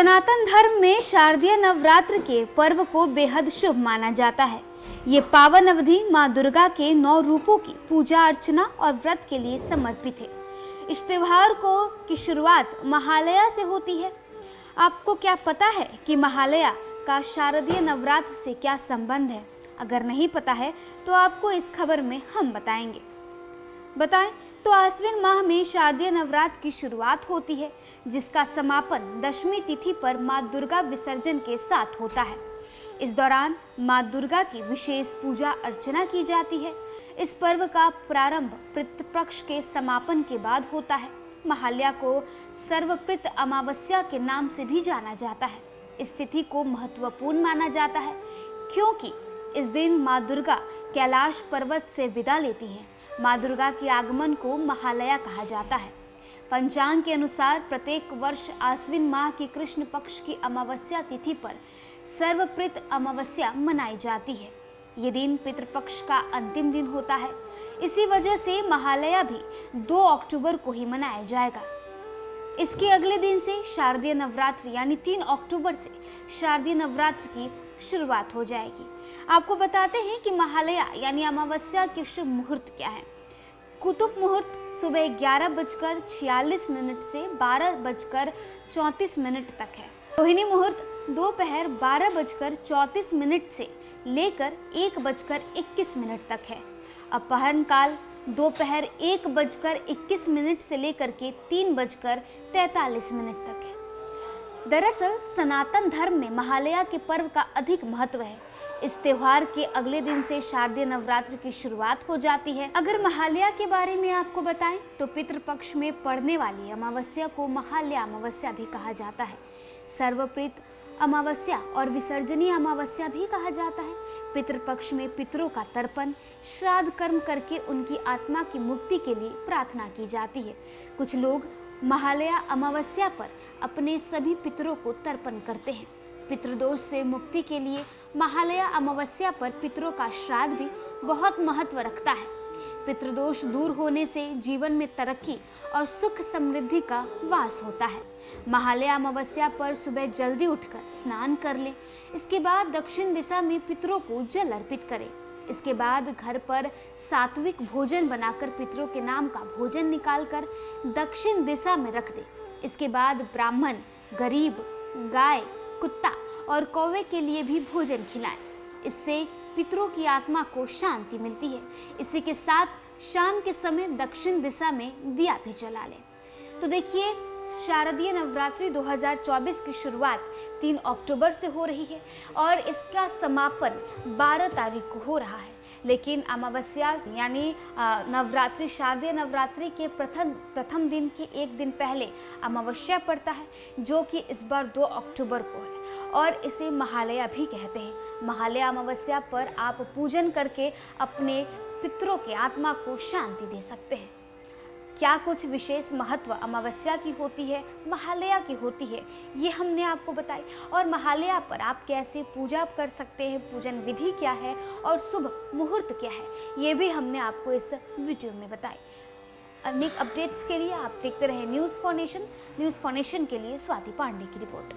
सनातन धर्म में शारदीय नवरात्र के पर्व को बेहद शुभ माना जाता है। ये पावन अवधि माँ दुर्गा के 9 रूपों की पूजा अर्चना और व्रत के लिए समर्पित है। इस त्योहार की शुरुआत महालया से होती है। आपको क्या पता है कि महालया का शारदीय नवरात्र से क्या संबंध है? अगर नहीं पता है तो आपको इस खबर में हम बताएं तो आश्विन माह में शारदीय नवरात्र की शुरुआत होती है, जिसका समापन दशमी तिथि पर माँ दुर्गा विसर्जन के साथ होता है। इस दौरान माँ दुर्गा की विशेष पूजा अर्चना की जाती है। इस पर्व का प्रारंभ पितृपक्ष के समापन के बाद होता है। महालया को सर्वपितृ अमावस्या के नाम से भी जाना जाता है। इस तिथि को महत्वपूर्ण माना जाता है क्योंकि इस दिन माँ दुर्गा कैलाश पर्वत से विदा लेती हैं। माँ दुर्गा के आगमन को महालया कहा जाता है। पंचांग के अनुसार प्रत्येक वर्ष आश्विन माह की कृष्ण पक्ष की अमावस्या तिथि पर सर्वपितृ अमावस्या मनाई जाती है। ये दिन पितृपक्ष का अंतिम दिन होता है। इसी वजह से महालया भी 2 अक्टूबर को ही मनाया जाएगा। इसके अगले दिन से शारदीय नवरात्र यानी 3 अक्टूबर से शारदीय नवरात्र की शुरुआत हो जाएगी। आपको बताते हैं कि महालया यानी अमावस्या के शुभ मुहूर्त क्या है। कुतुब मुहूर्त सुबह 11:46 से 12:34 तक है। रोहिणी मुहूर्त दोपहर 12:34 से लेकर 1:21 तक है। अपहरण काल दोपहर 1:21 से लेकर के 3:43 तक है। दरअसल सनातन धर्म में महालया के पर्व का अधिक महत्व है। इस त्योहार के अगले दिन से शारदीय नवरात्र की शुरुआत हो जाती है। अगर महालया के बारे में आपको बताएं तो पितृपक्ष में पड़ने वाली अमावस्या को महालया अमावस्या भी कहा जाता है। सर्वपितृ अमावस्या और विसर्जनीय अमावस्या भी कहा जाता है। पितृपक्ष में पितरों का तर्पण श्राद्ध कर्म करके उनकी आत्मा की मुक्ति के लिए प्रार्थना की जाती है। कुछ लोग महालया अमावस्या पर अपने सभी पितरों को तर्पण करते हैं। पितृदोष से मुक्ति के लिए महालया अमावस्या पर पितरों का श्राद्ध भी बहुत महत्व रखता है। पितृदोष दूर होने से जीवन में तरक्की और सुख समृद्धि का वास होता है। महालया अमावस्या पर सुबह जल्दी उठकर स्नान कर लें। इसके बाद दक्षिण दिशा में पितरों को जल अर्पित करें। इसके बाद घर पर सात्विक भोजन बनाकर पितरों के नाम का भोजन निकालकर दक्षिण दिशा में रख दें। इसके बाद ब्राह्मण, गरीब, गाय, कुत्ता और कौवे के लिए भी भोजन खिलाएं। इससे पितरों की आत्मा को शांति मिलती है। इसी के साथ शाम के समय दक्षिण दिशा में दिया भी जला लें। तो देखिए, शारदीय नवरात्रि 2024 की शुरुआत 3 अक्टूबर से हो रही है और इसका समापन 12 तारीख को हो रहा है। लेकिन अमावस्या यानी नवरात्रि शारदीय नवरात्रि के प्रथम दिन के एक दिन पहले अमावस्या पड़ता है, जो कि इस बार 2 अक्टूबर को है और इसे महालया भी कहते हैं। महालया अमावस्या पर आप पूजन करके अपने पितरों के आत्मा को शांति दे सकते हैं। क्या कुछ विशेष महत्व अमावस्या की होती है, महालया की होती है, ये हमने आपको बताई। और महालया पर आप कैसे पूजा कर सकते हैं, पूजन विधि क्या है और शुभ मुहूर्त क्या है, ये भी हमने आपको इस वीडियो में बताई। अनेक अपडेट्स के लिए आप देखते रहे news for nation. News for nation के लिए स्वाति पांडे की रिपोर्ट।